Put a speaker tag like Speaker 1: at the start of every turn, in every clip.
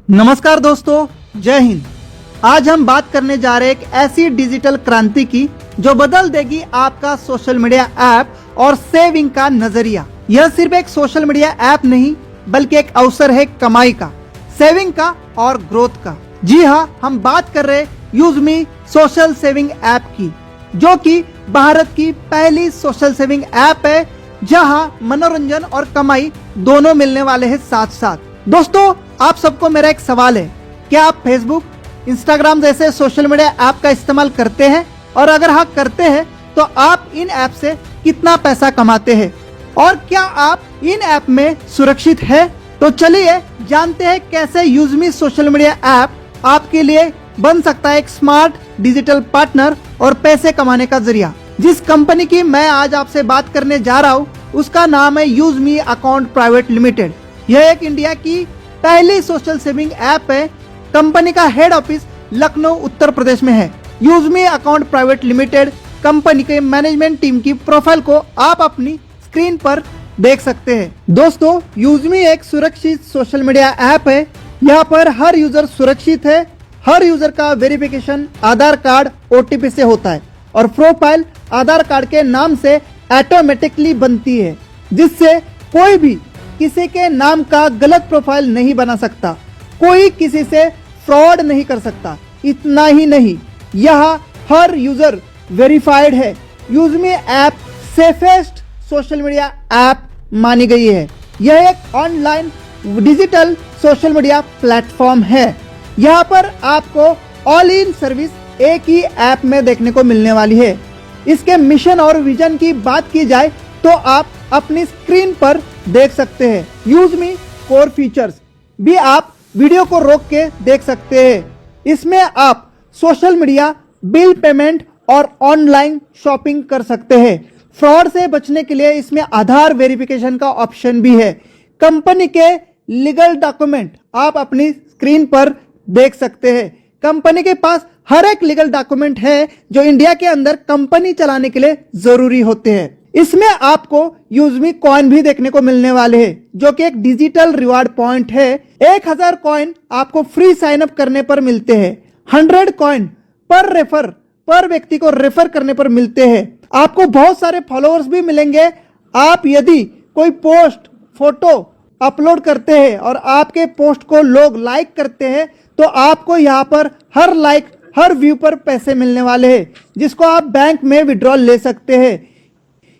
Speaker 1: नमस्कार दोस्तों, जय हिंद। आज हम बात करने जा रहे हैं एक ऐसी डिजिटल क्रांति की जो बदल देगी आपका सोशल मीडिया ऐप और सेविंग का नजरिया। यह सिर्फ एक सोशल मीडिया ऐप नहीं बल्कि एक अवसर है कमाई का, सेविंग का और ग्रोथ का। जी हाँ, हम बात कर रहे यूजमी सोशल सेविंग ऐप की, जो कि भारत की पहली सोशल सेविंग ऐप है जहां मनोरंजन और कमाई दोनों मिलने वाले हैं साथ साथ। दोस्तों, आप सबको मेरा एक सवाल है, क्या आप फेसबुक, इंस्टाग्राम जैसे सोशल मीडिया ऐप का इस्तेमाल करते हैं? और अगर हाँ करते हैं तो आप इन ऐप से कितना पैसा कमाते हैं और क्या आप इन ऐप में सुरक्षित है? तो चलिए जानते हैं कैसे यूजमी सोशल मीडिया ऐप आपके लिए बन सकता है एक स्मार्ट डिजिटल पार्टनर और पैसे कमाने का जरिया। जिस कंपनी की मैं आज आपसे बात करने जा रहा हूँ उसका नाम है यूजमी अकाउंट प्राइवेट लिमिटेड। यह एक इंडिया की पहली सोशल सेविंग ऐप है। कंपनी का हेड ऑफिस लखनऊ उत्तर प्रदेश में है। यूजमी अकाउंट प्राइवेट लिमिटेड कंपनी के मैनेजमेंट टीम की प्रोफाइल को आप अपनी स्क्रीन पर देख सकते हैं। दोस्तों, यूजमी एक सुरक्षित सोशल मीडिया ऐप है। यहाँ पर हर यूजर सुरक्षित है। हर यूजर का वेरिफिकेशन आधार कार्ड OTP से होता है और प्रोफाइल आधार कार्ड के नाम से ऑटोमेटिकली बनती है, जिससे कोई भी किसी के नाम का गलत प्रोफाइल नहीं बना सकता, कोई किसी से फ्रॉड नहीं कर सकता। इतना ही नहीं, यहाँ हर यूजर वेरीफाइड है। UseMe app safest social media app मानी गई है। यह एक online digital social media platform है। यहाँ पर आपको ऑल इन सर्विस एक ही ऐप में देखने को मिलने वाली है। इसके मिशन और विजन की बात की जाए तो आप अपनी स्क्रीन पर देख सकते हैं। यूजमी कोर फीचर्स भी आप वीडियो को रोक के देख सकते हैं। इसमें आप सोशल मीडिया, बिल पेमेंट और ऑनलाइन शॉपिंग कर सकते हैं। फ्रॉड से बचने के लिए इसमें आधार वेरिफिकेशन का ऑप्शन भी है। कंपनी के लीगल डॉक्यूमेंट आप अपनी स्क्रीन पर देख सकते हैं। कंपनी के पास हर एक लीगल डॉक्यूमेंट है जो इंडिया के अंदर कंपनी चलाने के लिए जरूरी होते हैं। इसमें आपको यूजमी कॉइन भी देखने को मिलने वाले हैं, जो कि एक डिजिटल रिवार्ड पॉइंट है। 1000 कॉइन आपको फ्री साइन अप करने पर मिलते हैं। 100 कॉइन पर व्यक्ति को रेफर करने पर मिलते हैं। आपको बहुत सारे फॉलोअर्स भी मिलेंगे। आप यदि कोई पोस्ट, फोटो अपलोड करते हैं और आपके पोस्ट को लोग लाइक करते हैं तो आपको यहाँ पर हर लाइक, हर व्यू पर पैसे मिलने वाले हैं, जिसको आप बैंक में विड्रॉल ले सकते हैं।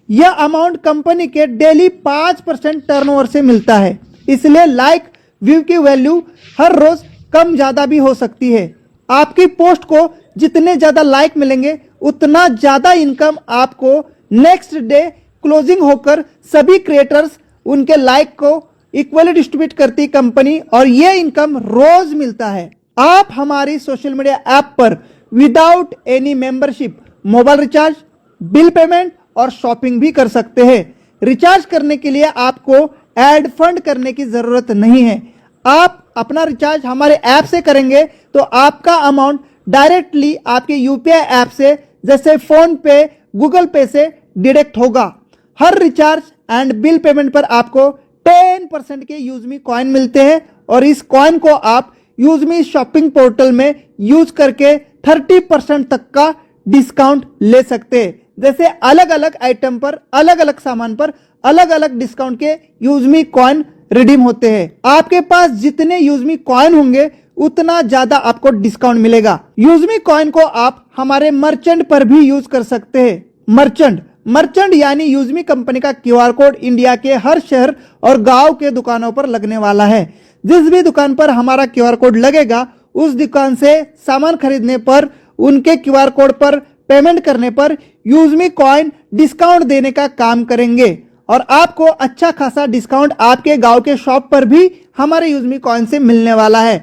Speaker 1: यह अमाउंट कंपनी के डेली 5% टर्नओवर से मिलता है, इसलिए लाइक, व्यू की वैल्यू हर रोज कम ज्यादा भी हो सकती है। आपकी पोस्ट को जितने ज्यादा लाइक मिलेंगे उतना ज्यादा इनकम आपको नेक्स्ट डे क्लोजिंग होकर सभी क्रिएटर्स उनके लाइक को इक्वली डिस्ट्रीब्यूट करती कंपनी, और यह इनकम रोज मिलता है। आप हमारी सोशल मीडिया ऐप पर without any membership mobile recharge, bill payment और शॉपिंग भी कर सकते हैं। रिचार्ज करने के लिए आपको एड फंड करने की जरूरत नहीं है। आप अपना रिचार्ज हमारे ऐप से करेंगे तो आपका अमाउंट डायरेक्टली आपके UPI ऐप से, जैसे फोन पे, गूगल पे से डिडक्ट होगा। हर रिचार्ज एंड बिल पेमेंट पर आपको 10% के यूजमी कॉइन मिलते हैं और इस कॉइन को आप यूजमी शॉपिंग पोर्टल में यूज करके 30% तक का डिस्काउंट ले सकते हैं। जैसे अलग अलग आइटम पर, अलग अलग सामान पर अलग अलग डिस्काउंट के यूजमी कॉइन रिडीम होते हैं। आपके पास जितने यूजमी कॉइन होंगे उतना ज्यादा आपको डिस्काउंट मिलेगा। यूजमी कॉइन को आप हमारे मर्चेंट पर भी यूज कर सकते हैं। मर्चेंट यानी यूजमी कंपनी का QR कोड इंडिया के हर शहर और गांव के दुकानों पर लगने वाला है। जिस भी दुकान पर हमारा QR कोड लगेगा उस दुकान से सामान खरीदने पर, उनके QR कोड पर पेमेंट करने पर यूजमी कॉइन डिस्काउंट देने का काम करेंगे और आपको अच्छा खासा डिस्काउंट आपके गांव के शॉप पर भी हमारे यूजमी कॉइन से मिलने वाला है।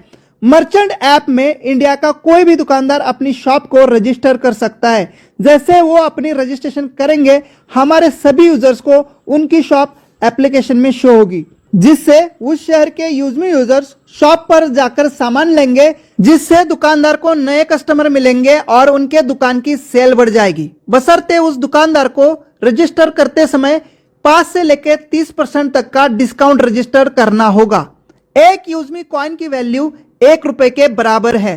Speaker 1: मर्चेंट ऐप में इंडिया का कोई भी दुकानदार अपनी शॉप को रजिस्टर कर सकता है। जैसे वो अपनी रजिस्ट्रेशन करेंगे, हमारे सभी यूजर्स को उनकी शॉप एप्लीकेशन में शो होगी, जिससे उस शहर के यूजमी यूजर्स शॉप पर जाकर सामान लेंगे, जिससे दुकानदार को नए कस्टमर मिलेंगे और उनके दुकान की सेल बढ़ जाएगी। बशर्ते उस दुकानदार को रजिस्टर करते समय 5 से लेकर 30% तक का डिस्काउंट रजिस्टर करना होगा। एक यूजमी कॉइन की वैल्यू 1 रुपए के बराबर है।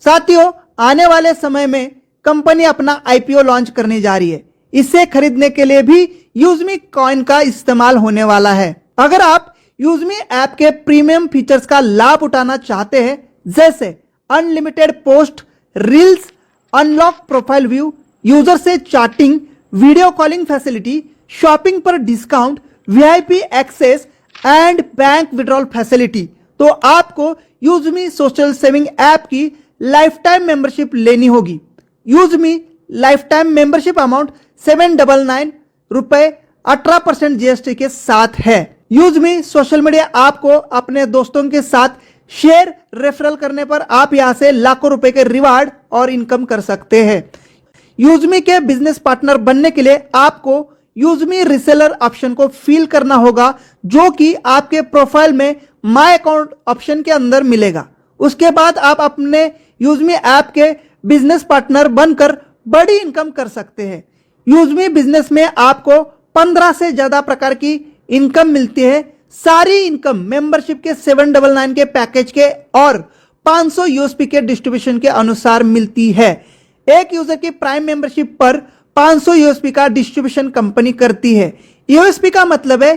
Speaker 1: साथियों, आने वाले समय में कंपनी अपना आईपीओ लॉन्च करने जा रही है। इसे खरीदने के लिए भी यूजमी कॉइन का इस्तेमाल होने वाला है। अगर आप यूजमी ऐप के प्रीमियम फीचर्स का लाभ उठाना चाहते हैं, जैसे unlimited post, reels, unlock profile view, user से chatting, video calling facility, shopping पर discount, VIP access and bank withdrawal facility, तो आपको यूजमी सोशल सेविंग ऐप की लाइफ टाइम मेंबरशिप लेनी होगी। UseMe lifetime membership amount 799 रुपए 18% GST के साथ है। यूजमी सोशल मीडिया आपको अपने दोस्तों के साथ शेयर रेफरल करने पर आप यहां से लाखों रुपए के रिवार्ड और इनकम कर सकते हैं। यूजमी के बिजनेस पार्टनर बनने के लिए आपको यूजमी रिसेलर ऑप्शन को फिल करना होगा, जो कि आपके प्रोफाइल में माय अकाउंट ऑप्शन के अंदर मिलेगा। उसके बाद आप अपने यूजमी ऐप के बिजनेस पार्टनर बनकर बड़ी इनकम कर सकते हैं। यूजमी बिजनेस में आपको 15 से ज्यादा प्रकार की इनकम मिलती है। सारी इनकम मेंबरशिप के 799 के पैकेज के और 500 यूएसपी के डिस्ट्रीब्यूशन के अनुसार मिलती है। एक यूजर की प्राइम मेंबरशिप पर 500 यूएसपी का डिस्ट्रीब्यूशन कंपनी करती है। यूएसपी का मतलब है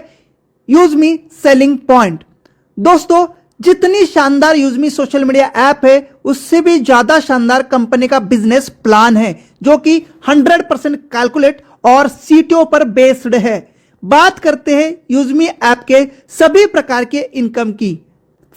Speaker 1: यूजमी सेलिंग पॉइंट। दोस्तों, जितनी शानदार यूजमी सोशल मीडिया ऐप है, उससे भी ज्यादा शानदार कंपनी का बिजनेस प्लान है, जो कि 100% कैलकुलेट और सीटीओ पर बेस्ड है। बात करते हैं यूजमी ऐप के सभी प्रकार के इनकम की।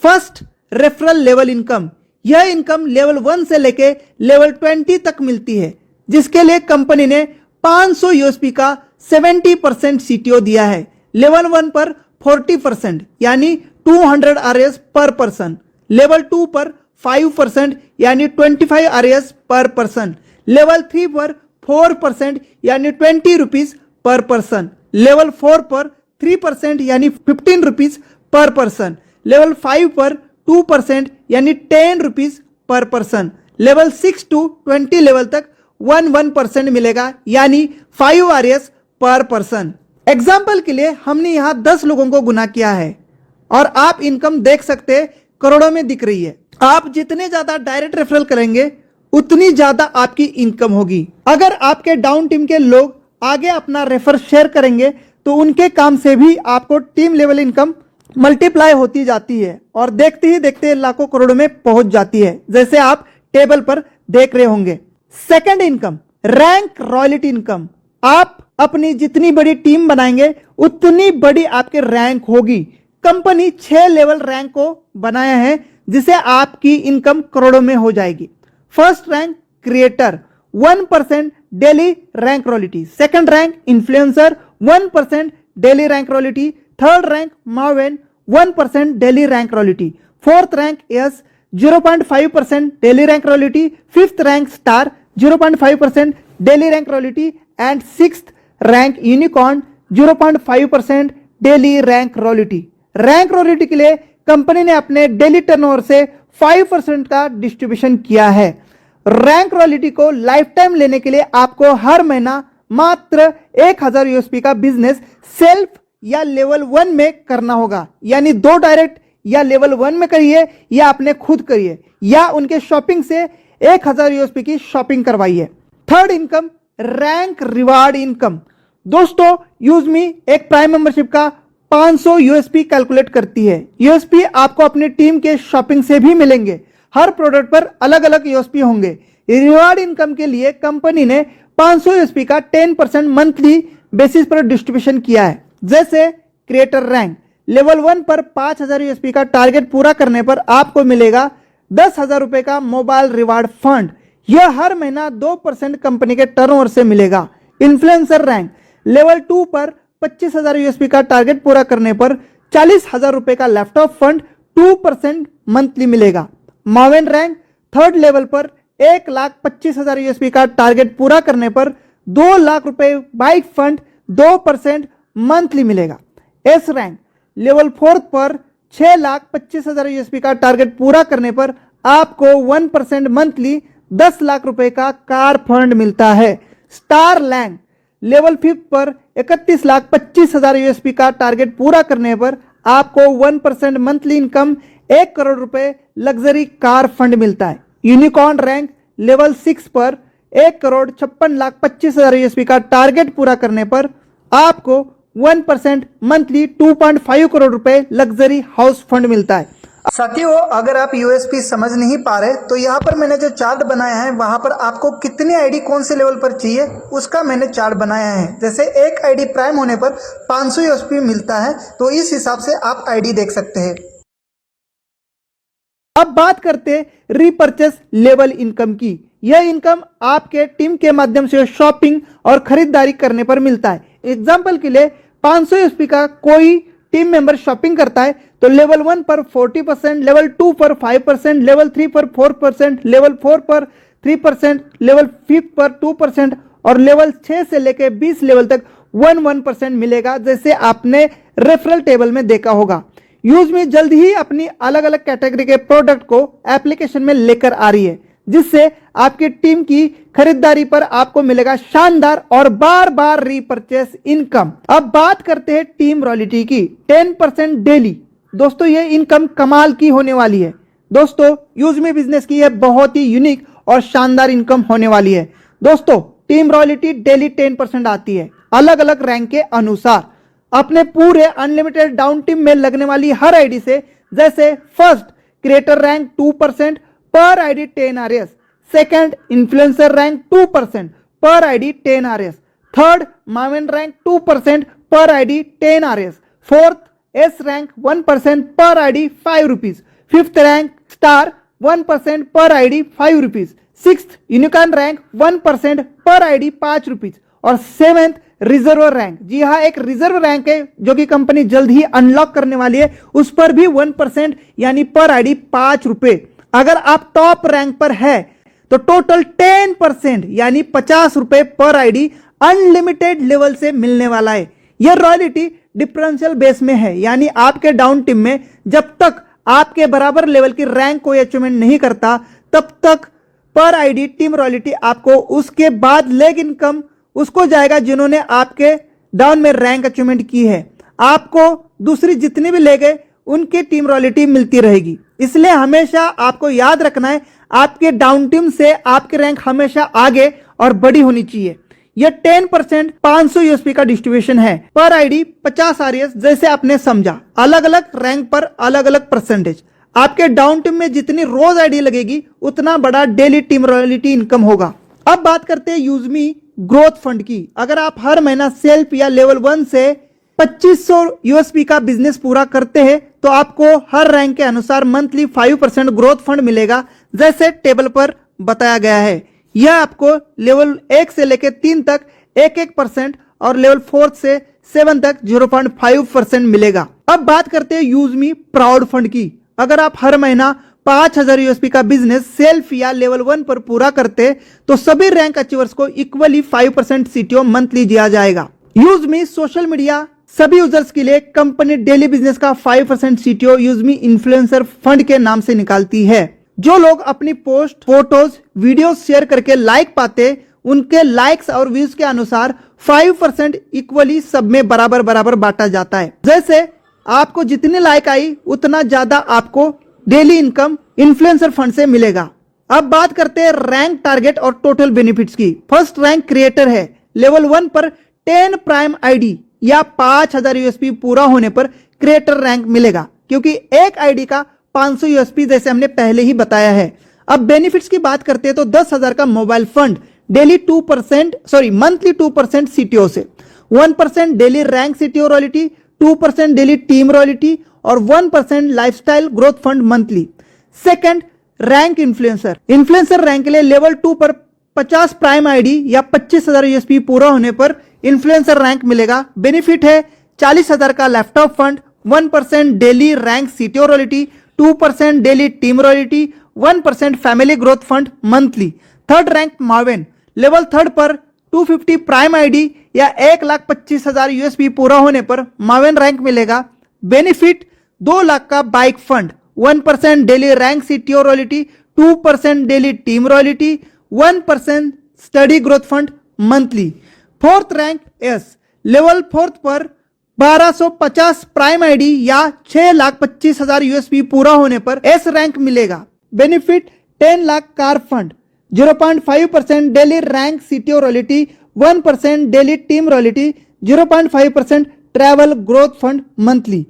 Speaker 1: First, referral level income. यह इनकम लेवल 1 से लेके लेवल 20 तक मिलती है, जिसके लिए कंपनी ने 500 यूएसपी का 70% सीटीओ दिया है। लेवल 1 पर 40% यानी 200 आरएस पर पर्सन। लेवल 2 पर 5% यानी 25 आरएस पर पर्सन। लेवल 3 पर 4% यानी 20 रुपीज पर पर्सन। लेवल 4 पर 3% यानी 15 रुपीज पर पर्सन। लेवल 5 पर 2% यानी 10 rupees per person. Level 6 to 20 level तक 1% मिलेगा, यानी 5 आरएस पर पर्सन। एग्जाम्पल के लिए हमने यहां 10 लोगों को गुना किया है और आप इनकम देख सकते हैं, करोड़ों में दिख रही है। आप जितने ज्यादा डायरेक्ट रेफरल करेंगे, उतनी ज्यादा आपकी इनकम होगी। अगर आपके डाउन टीम के लोग आगे अपना रेफर शेयर करेंगे, तो उनके काम से भी आपको टीम लेवल इनकम मल्टीप्लाई होती जाती है और देखते ही देखते लाखों करोड़ों में पहुंच जाती है, जैसे आप टेबल पर देख रहे होंगे। Second income, rank royalty income. आप अपनी जितनी बड़ी टीम बनाएंगे, उतनी बड़ी आपके रैंक होगी। कंपनी 6 लेवल रैंक को बनाया है, जिसे आपकी इनकम करोड़ों में हो जाएगी। First rank creator, 1% daily rank royalty. Second rank influencer, 1% daily rank royalty. Third rank Maven, 1% daily rank royalty. Fourth rank yes, 0.5% daily rank royalty. Fifth rank star, 0.5% daily rank royalty and sixth rank unicorn, 0.5% daily rank royalty. Rank royalty के लिए company ने अपने daily turnover से 5% का distribution किया है। Rank royalty को life time लेने के लिए आपको हर महीना मात्र 1000 यूएसपी का बिजनेस सेल्फ या लेवल 1 में करना होगा, यानी 2 डायरेक्ट या लेवल 1 में करिए या आपने खुद करिए, या उनके शॉपिंग से 1000 यूएसपी की शॉपिंग करवाइए। Third income, rank reward income. दोस्तों, यूजमी एक प्राइम मेंबरशिप का 500 यूएसपी कैलकुलेट करती है। यूएसपी आपको अपनी टीम के शॉपिंग से भी मिलेंगे। हर प्रोडक्ट पर अलग अलग यूएसपी होंगे। रिवार्ड इनकम के लिए कंपनी ने 500 यूएसपी का 10% मंथली बेसिस पर डिस्ट्रीब्यूशन किया है। जैसे क्रिएटर रैंक, लेवल 1 पर 5000 यूएसपी का टारगेट पूरा करने पर आपको मिलेगा 10,000 रुपए का मोबाइल रिवार्ड फंड। यह हर महीना 2% कंपनी के टर्नओवर से मिलेगा। इन्फ्लुएंसर रैंक, लेवल 2 पर 25,000 यूएसपी का टारगेट पूरा करने पर 40,000 रुपए का लैपटॉप फंड 2% मंथली मिलेगा। मावेन रैंक, थर्ड लेवल पर 1,25,000 यूएसपी का टारगेट पूरा करने पर 2 लाख रुपए बाइक फंड 2% मंथली मिलेगा। एस रैंक, लेवल 4 पर 6,25,000 यूएसपी का टारगेट पूरा करने पर आपको 1% मंथली 10 लाख रुपए का कार फंड मिलता है। स्टार रैंक, लेवल 5 पर 31,25,000 यूएसपी का टारगेट पूरा करने पर आपको 1% मंथली इनकम 1 करोड़ रुपए लग्जरी कार फंड मिलता है। यूनिकॉर्न रैंक लेवल 6 पर 1,56,25,000 यूएसपी का टारगेट पूरा करने पर आपको 1% मंथली 2.5 करोड़ रुपए लग्जरी हाउस फंड मिलता है। साथियों, अगर आप यूएसपी समझ नहीं पा रहे तो यहाँ पर मैंने जो चार्ट बनाया है वहां पर आपको कितनी आईडी कौन से लेवल पर चाहिए उसका मैंने चार्ट बनाया है। जैसे एक आईडी प्राइम होने पर 500 यूएसपी मिलता है, तो इस हिसाब से आप आईडी देख सकते हैं। अब बात करते हैं रीपर्चेस लेवल इनकम की। यह इनकम आपके टीम के माध्यम से शॉपिंग और खरीदारी करने पर मिलता है। एग्जाम्पल के लिए 500 यूएसपी का कोई टीम मेंबर शॉपिंग करता है तो लेवल 1 पर 40%, लेवल 2 पर 5%, लेवल 3 पर 4%, लेवल 4 पर 3%, लेवल 5 पर 2% और लेवल 6 से लेकर 20 लेवल तक 1% मिलेगा, जैसे आपने रेफरल टेबल में देखा होगा। यूजमी जल्द ही अपनी अलग अलग कैटेगरी के प्रोडक्ट को एप्लीकेशन में लेकर आ रही है, जिससे आपकी टीम की खरीदारी पर आपको मिलेगा शानदार और बार बार रीपरचेस इनकम। अब बात करते हैं टीम रॉयल्टी की। 10% डेली। दोस्तों, ये इनकम कमाल की होने वाली है। दोस्तों, यूजमी बिजनेस की यह बहुत ही यूनिक और शानदार इनकम होने वाली है। दोस्तों, टीम रॉयल्टी डेली 10% आती है अलग अलग रैंक के अनुसार अपने पूरे अनलिमिटेड डाउन टीम में लगने वाली हर आईडी से। जैसे फर्स्ट क्रिएटर रैंक 2% पर ID 10 RS, second influencer rank 2% पर ID 10 RS, third Maven rank 2% पर ID 10 RS, fourth S rank 1% पर ID 5 rupees, fifth rank star 1% पर ID 5 rupees, sixth unicorn rank 1% पर आईडी 5 रुपीज और seventh reserve rank. जी हाँ, एक reserve rank है जो कि कंपनी जल्द ही अनलॉक करने वाली है, उस पर भी 1% यानी पर आईडी 5 रुपए। अगर आप टॉप रैंक पर है तो टोटल 10% यानी 50 रुपए पर आईडी अनलिमिटेड लेवल से मिलने वाला है। यह रॉयल्टी डिफरेंशियल बेस में है, यानी आपके डाउन टीम में जब तक आपके बराबर लेवल की रैंक कोई अचीवमेंट नहीं करता तब तक पर आईडी टीम रॉयल्टी आपको, उसके बाद लेग इनकम उसको जाएगा जिन्होंने आपके डाउन में रैंक अचीवमेंट की है। आपको दूसरी जितनी भी लेग है उनकी टीम रॉयल्टी मिलती रहेगी। इसलिए हमेशा आपको याद रखना है, आपके डाउन टीम से आपकी रैंक हमेशा आगे और बड़ी होनी चाहिए। यह 10% 500 यूएसपी का डिस्ट्रीब्यूशन है पर आईडी 50 RS, जैसे आपने समझा। अलग अलग रैंक पर अलग अलग परसेंटेज। आपके डाउन टीम में जितनी रोज आईडी लगेगी उतना बड़ा डेली टीम रॉयल्टी इनकम होगा। अब बात करते हैं यूजमी ग्रोथ फंड की। अगर आप हर महीना सेल्फ या लेवल 1 से 2500 यूएसपी का बिजनेस पूरा करते हैं तो आपको हर रैंक के अनुसार मंथली 5% ग्रोथ फंड मिलेगा, जैसे टेबल पर बताया गया है। यह आपको लेवल 1 से लेकर 3 तक 1% और लेवल 4 से 7 तक 0.5% मिलेगा। अब बात करते हैं यूजमी प्राउड फंड की। अगर आप हर महीना 5000 यूएसपी का बिजनेस सेल्फ या लेवल 1 पर पूरा करते तो सभी रैंक अचीवर्स को इक्वली 5% सीटीओ मंथली दिया जाएगा। यूजमी सोशल मीडिया सभी यूजर्स के लिए कंपनी डेली बिजनेस का 5% सीटीओ यूजमी इन्फ्लुएंसर फंड के नाम से निकालती है। जो लोग अपनी पोस्ट, फोटोज, वीडियो शेयर करके लाइक पाते, उनके लाइक्स और व्यूज के अनुसार 5% इक्वली सब में बराबर बराबर बांटा जाता है। जैसे आपको जितनी लाइक आई उतना ज्यादा आपको डेली इनकम इन्फ्लुएंसर फंड से मिलेगा। अब बात करते हैं रैंक टारगेट और टोटल बेनिफिट्स की। फर्स्ट रैंक क्रिएटर है। लेवल 1 पर 10 प्राइम आईडी या 5000 यूएसपी पूरा होने पर क्रिएटर रैंक मिलेगा, क्योंकि एक आईडी का 500 यूएसपी जैसे हमने पहले ही बताया है। अब बेनिफिट्स की बात करते हैं तो 10,000 का mobile fund daily monthly 2% CTO से, 1% daily rank CTO royalty, 2% daily team royalty और 1% lifestyle growth fund monthly. Second rank influencer rank के लिए लेवल 2 पर 50 प्राइम आईडी या 25,000 यूएसपी पूरा होने पर इन्फ्लुएंसर रैंक मिलेगा। बेनिफिट है 40,000 का laptop fund, 1% daily rank CTO royalty, 2% daily team royalty, 1% family growth fund monthly. Third rank Maven, level 3 पर 250 प्राइम आईडी या 1,25,000 यूएसपी पूरा होने पर मावेन रैंक मिलेगा। बेनिफिट 2 लाख का bike fund, 1% daily rank CTO royalty, 2% daily team royalty, 1% study growth fund monthly. Fourth rank S, level 4 पर 1250 prime ID या 6,25,000 USP पूरा होने पर एस रैंक मिलेगा। Benefit 10 lakh car fund, 0.5% daily rank CTO royalty, 1% daily team royalty, 0.5% travel growth fund monthly.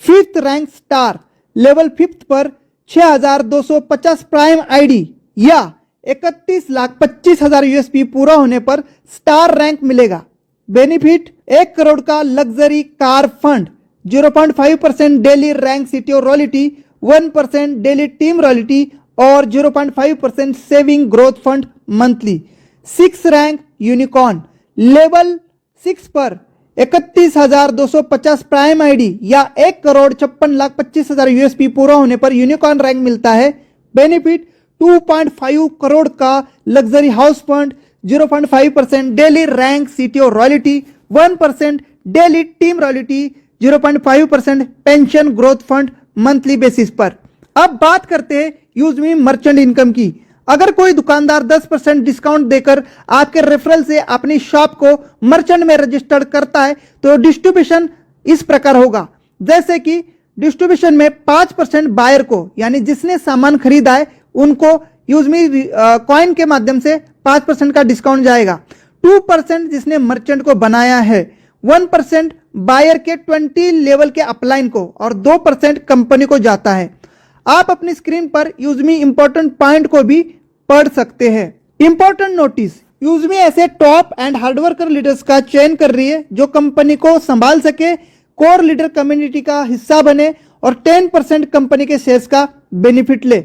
Speaker 1: Fifth rank star, level fifth पर 6,250 prime ID या 31,25,000 USP पूरा होने पर स्टार रैंक मिलेगा। बेनिफिट 1 करोड़ का luxury car fund, 0.5% daily rank CTO royalty, 1% daily team royalty और 0.5% saving growth fund monthly. 6 rank unicorn, level 6 पर 31,250 prime ID या 1,56,25,000 यूएसपी पूरा होने पर यूनिकॉर्न रैंक मिलता है। बेनिफिट 2.5 करोड़ का luxury house fund, 0.5% daily rank CTO royalty, 1% daily team royalty, 0.5% pension growth fund monthly basis पर। अब बात करते हैं यूजमी मर्चेंट इनकम की। अगर कोई दुकानदार 10% डिस्काउंट देकर आपके रेफरल से अपनी शॉप को मर्चेंट में रजिस्टर्ड करता है तो डिस्ट्रीब्यूशन इस प्रकार होगा। जैसे कि डिस्ट्रीब्यूशन में 5% बायर को, यानी जिसने सामान खरीदा है उनको यूजमी कॉइन के माध्यम से 5% का डिस्काउंट जाएगा। 2% जिसने मर्चेंट को बनाया है, 1% बायर के 20 लेवल के अपलाइन को और 2% कंपनी को जाता है। आप अपनी स्क्रीन पर यूजमी इंपॉर्टेंट पॉइंट को भी पढ़ सकते हैं। इंपॉर्टेंट नोटिस, यूजमी ऐसे टॉप एंड हार्डवर्कर लीडर्स का चयन कर रही है जो कंपनी को संभाल सके, कोर लीडर कम्युनिटी का हिस्सा बने और 10% कंपनी के शेयर्स का बेनिफिट ले।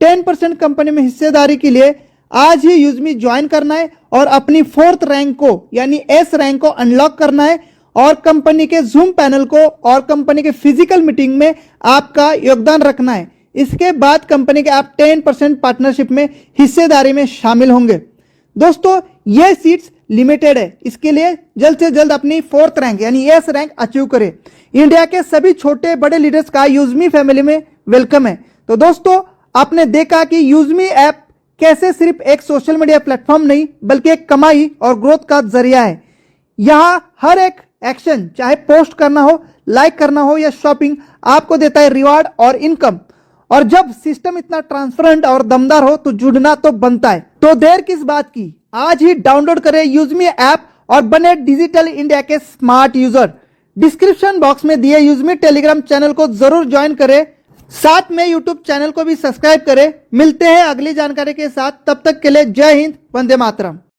Speaker 1: 10% कंपनी में हिस्सेदारी के लिए आज ही यूजमी ज्वाइन करना है और अपनी 4th रैंक को यानी एस रैंक को अनलॉक करना है और कंपनी के जूम पैनल को और कंपनी के फिजिकल मीटिंग में आपका योगदान रखना है। इसके बाद कंपनी के आप 10% पार्टनरशिप में हिस्सेदारी में शामिल होंगे। दोस्तों ये सीट्स लिमिटेड है, इसके लिए जल्द से जल्द अपनी 4th रैंक यानी एस रैंक अचीव करें। इंडिया के सभी छोटे बड़े लीडर्स का यूजमी फैमिली में वेलकम है। तो दोस्तों आपने देखा कि यूजमी ऐप कैसे सिर्फ एक सोशल मीडिया प्लेटफॉर्म नहीं बल्कि एक कमाई और ग्रोथ का जरिया है। यहां हर एक एक्शन, चाहे पोस्ट करना हो, लाइक करना हो या शॉपिंग, आपको देता है रिवार्ड और इनकम। और जब सिस्टम इतना ट्रांसपेरेंट और दमदार हो तो जुड़ना तो बनता है। तो देर किस बात की, आज ही डाउनलोड करें यूजमी ऐप और बने डिजिटल इंडिया के स्मार्ट यूजर। डिस्क्रिप्शन बॉक्स में दिए यूजमी टेलीग्राम चैनल को जरूर ज्वाइन करें, साथ में यूट्यूब चैनल को भी सब्सक्राइब करें। मिलते हैं अगली जानकारी के साथ, तब तक के लिए जय हिंद, वंदे मातरम।